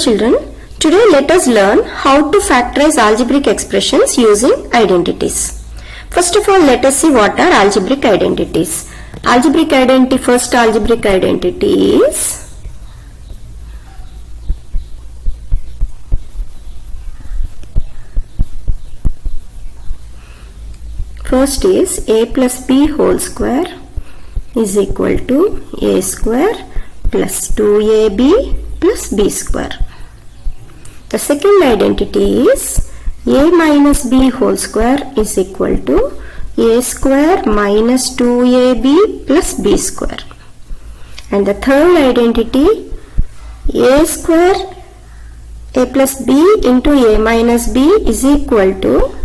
children, today let us learn how to factorize algebraic expressions using identities. First of all, let us see what are algebraic identities. First algebraic identity is first is a plus b whole square is equal to a square plus 2ab plus b square. The second identity is a minus b whole square is equal to a square minus 2ab plus b square. And the third identity, a square a plus b into a minus b is equal to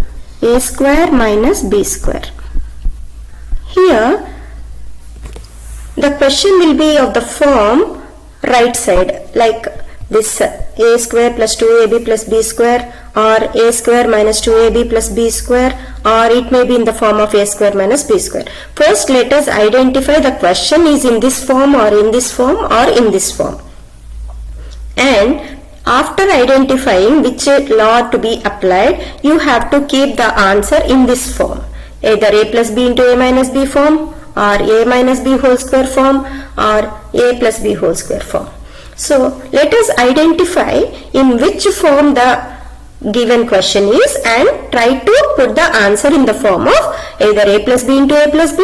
a square minus b square. Here the question will be of the form right side, like this a square plus 2ab plus b square, or a square minus 2ab plus b square, or it may be in the form of a square minus b square. First let us identify the question is in this form or in this form or in this form. And after identifying which law to be applied, you have to keep the answer in this form, either a plus b into a minus b form, or a minus b whole square form, or a plus b whole square form. So let us identify in which form the given question is and try to put the answer in the form of either a plus b into a plus b,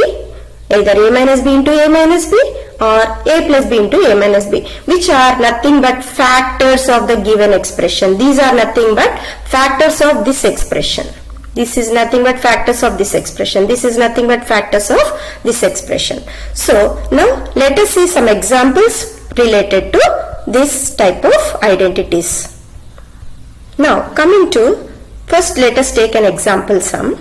either a minus b into a minus b, or a plus b into a minus b, which are nothing but factors of the given expression. These are nothing but factors of this expression. This is nothing but factors of this expression. This is nothing but factors of this expression. So now let us see some examples related to this type of identities. Now coming to, first let us take an example sum.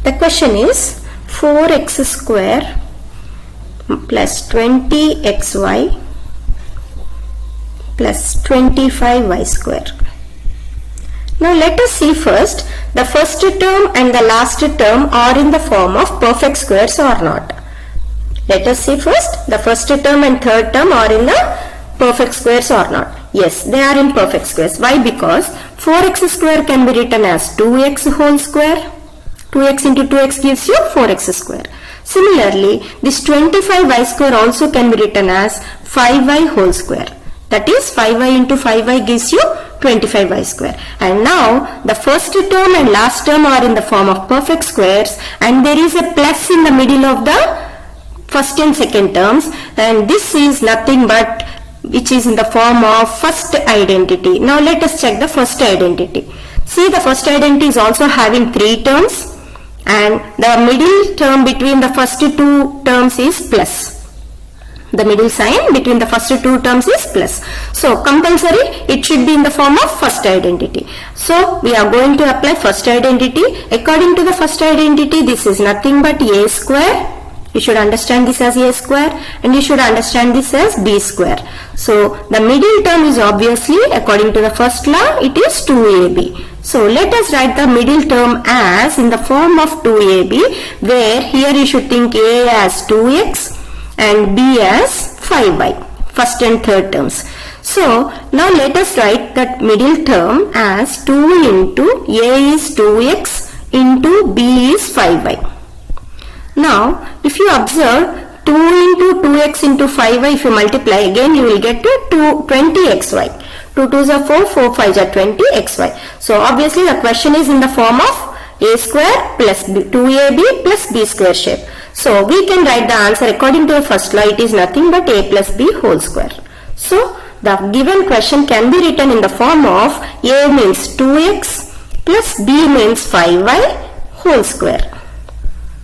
The question is 4x square plus 20xy plus 25y square. Now let us see first the first term and the last term are in the form of perfect squares or not. Let us see first the first term and third term are in the perfect squares or not. Yes, they are in perfect squares. Why? Because 4x square can be written as 2x whole square. 2x into 2x gives you 4x square. Similarly, this 25y square also can be written as 5y whole square. That is 5y into 5y gives you 25y square. And now the first term and last term are in the form of perfect squares, and there is a plus in the middle of the first and second terms, and this is nothing but which is in the form of first identity. Now let us check the first identity. See, the first identity is also having 3 terms, and the middle term between the first 2 terms is plus. The middle sign between the first 2 terms is plus. So compulsory it should be in the form of first identity. So we are going to apply first identity. According to the first identity, this is nothing but a square. You should understand this as a square, and you should understand this as b square. So the middle term is obviously, according to the first law, it is 2ab. So let us write the middle term as in the form of 2ab, where here you should think a as 2x and b as 5y, first and third terms. So now let us write that middle term as 2 into a is 2x into b is 5y. Now if you observe 2 into 2x into 5y, if you multiply again you will get to 20xy. 2 2s are 4, 4 5s are 20xy. So obviously the question is in the form of a square plus 2ab plus b square shape. So we can write the answer according to the first law. It is nothing but a plus b whole square. So the given question can be written in the form of a means 2x plus b means 5y whole square.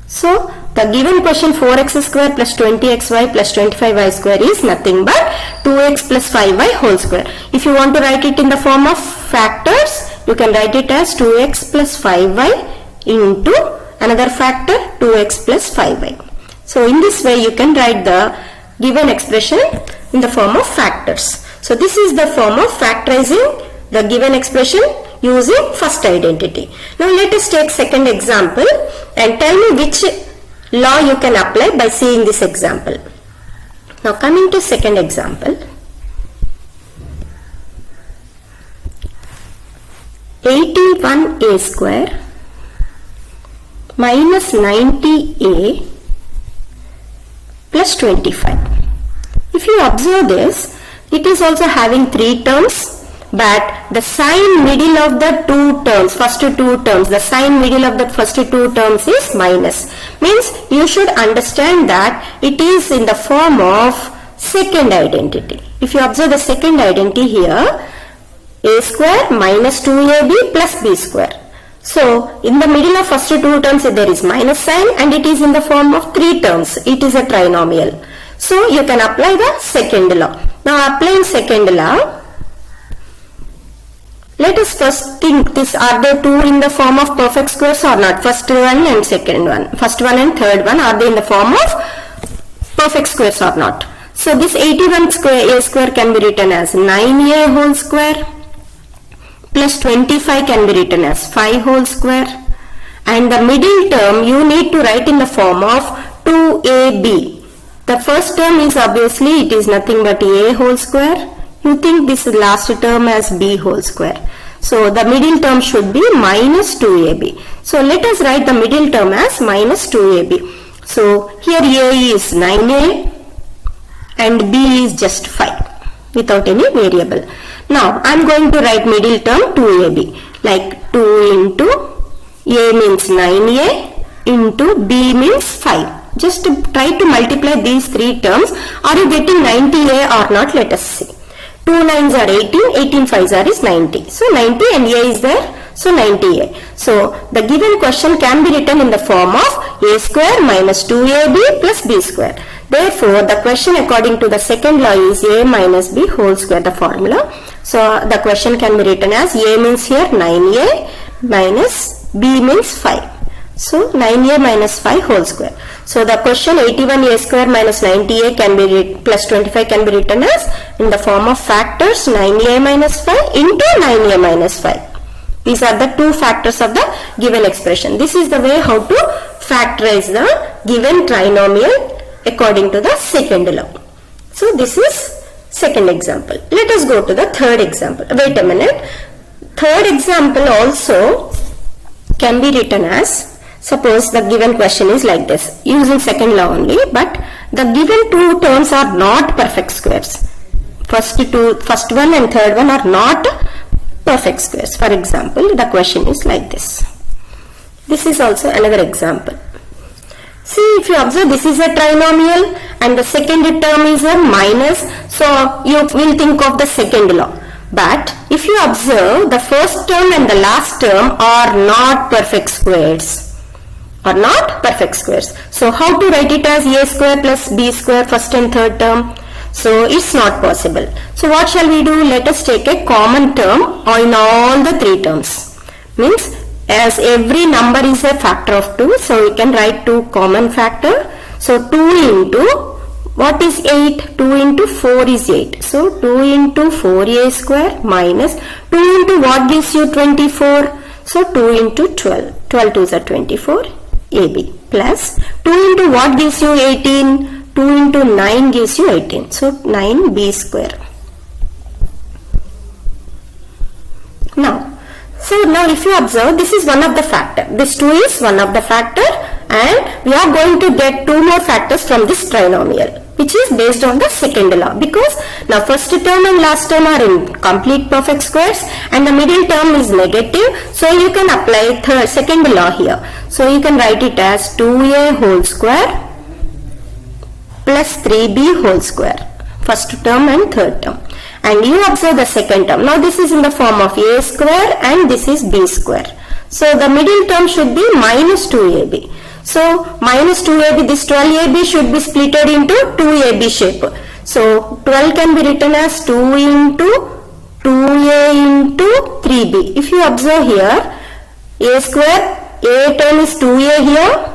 So the given question 4x square plus 20xy plus 25y square is nothing but 2x plus 5y whole square. If you want to write it in the form of factors, you can write it as 2x plus 5y into another factor 2x plus 5y. So in this way you can write the given expression in the form of factors. So this is the form of factorizing the given expression using first identity. Now let us take second example and tell me which law you can apply by seeing this example. Now coming to second example. 81a square minus 90a plus 25. If you observe this, it is also having three terms, but the sign middle of the two terms, first two terms, the sign middle of the first two terms is minus. Means you should understand that it is in the form of second identity. If you observe the second identity here, a square minus 2ab plus b square. So in the middle of first two terms there is minus sign and it is in the form of three terms. It is a trinomial. So you can apply the second law. Now applying second law, let us first think this, are they two in the form of perfect squares or not? First one and second one. First one and third one, are they in the form of perfect squares or not? So this 81 square a square can be written as 9a whole square plus 25 can be written as 5 whole square, and the middle term you need to write in the form of 2ab. The first term is obviously it is nothing but a whole square. You think this last term as b whole square. So the middle term should be minus 2ab. So let us write the middle term as minus 2ab. So here a is 9a and b is just 5 without any variable. Now I am going to write middle term 2ab, like 2 into a means 9a into b means 5. Just try to multiply these three terms. Are you getting 90a or not? Let us see. 2 9s are 18, 18 5s are is 90. So 90 and a is there. So 90a. So the given question can be written in the form of a square minus 2ab plus b square. Therefore, the question according to the second law is a minus b whole square, the formula. So the question can be written as a means here 9a minus b means 5. So 9a minus 5 whole square. So the question 81a square minus 90a can be plus 25 can be written as in the form of factors 9a minus 5 into 9a minus 5. These are the two factors of the given expression. This is the way how to factorize the given trinomial according to the second law. So this is second example. Let us go to the third example. Wait a minute. Third example also can be written as, suppose the given question is like this, using second law only, but the given two terms are not perfect squares. First one and third one are not perfect squares. For example, the question is like this. This is also another example. See, if you observe, this is a trinomial and the second term is a minus, so you will think of the second law. But if you observe, the first term and the last term are not perfect squares. Are not perfect squares. So how to write it as a square plus b square, first and third term? So it's not possible. So what shall we do? Let us take a common term in all the three terms. Means as every number is a factor of 2, so we can write 2 common factor. So 2 into, what is 8? 2 into 4 is 8. So 2 into 4a square minus 2 into what gives you 24? So 2 into 12. 12 2s are 24 ab plus 2 into what gives you 18? 2 into 9 gives you 18. So 9b square. Now if you observe, this is one of the factor. This 2 is one of the factor and we are going to get 2 more factors from this trinomial, which is based on the second law, because now first term and last term are in complete perfect squares and the middle term is negative, so you can apply second law here. So you can write it as 2a whole square plus 3b whole square, first term and third term. And you observe the second term. Now this is in the form of a square and this is b square. So the middle term should be minus 2ab. So minus 2ab, this 12ab should be splitted into 2ab shape. So 12 can be written as 2 into 2a into 3b. If you observe here, a square, a term is 2a here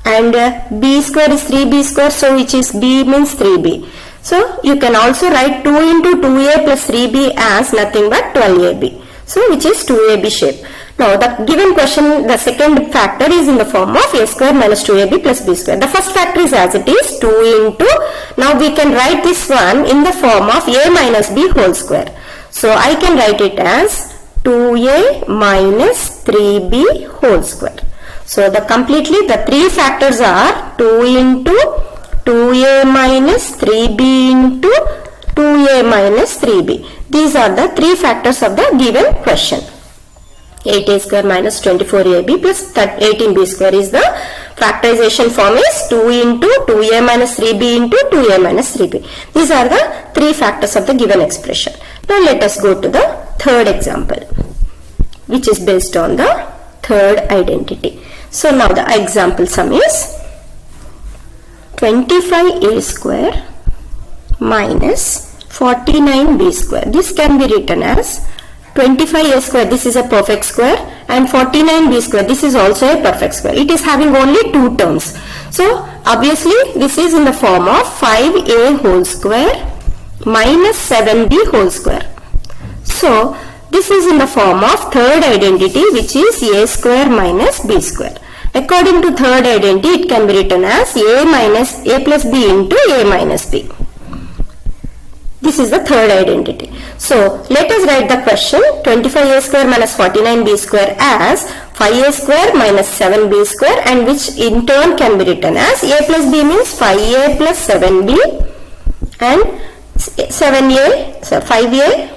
and b square is 3b square, so which is b means 3b. So you can also write 2 into 2a plus 3b as nothing but 12ab. So which is 2ab shape. Now the given question, the second factor is in the form of a square minus 2ab plus b square. The first factor is as it is 2 into, now we can write this one in the form of a minus b whole square. So I can write it as 2a minus 3b whole square. So the three factors are 2 into 2a minus 3b into 2a minus 3b. These are the three factors of the given question. 8a square minus 24ab plus 18b square is the factorization form is 2 into 2a minus 3b into 2a minus 3b. These are the three factors of the given expression. Now let us go to the third example, which is based on the third identity. So now the example sum is 25a square minus 49b square. This can be written as 25a square, this is a perfect square, and 49b square, this is also a perfect square. It is having only two terms. So obviously this is in the form of 5a whole square minus 7b whole square. So this is in the form of third identity, which is a square minus b square. According to third identity, it can be written as a plus b into a minus b. This is the third identity. So let us write the question 25a square minus 49b square as 5a square minus 7b square, and which in turn can be written as a plus b means 5a plus 7b and 5a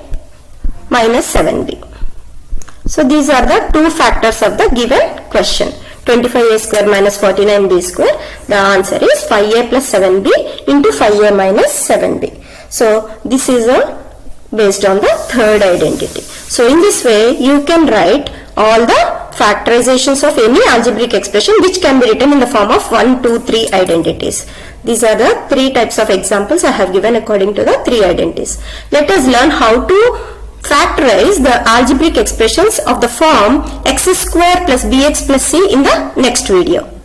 minus 7b. So these are the two factors of the given question. 25a square minus 49b square. The answer is 5a plus 7b into 5a minus 7b. So this is based on the third identity. So in this way you can write all the factorizations of any algebraic expression which can be written in the form of 1, 2, 3 identities. These are the three types of examples I have given according to the three identities. Let us learn how to factorize the algebraic expressions of the form x square plus bx plus c in the next video.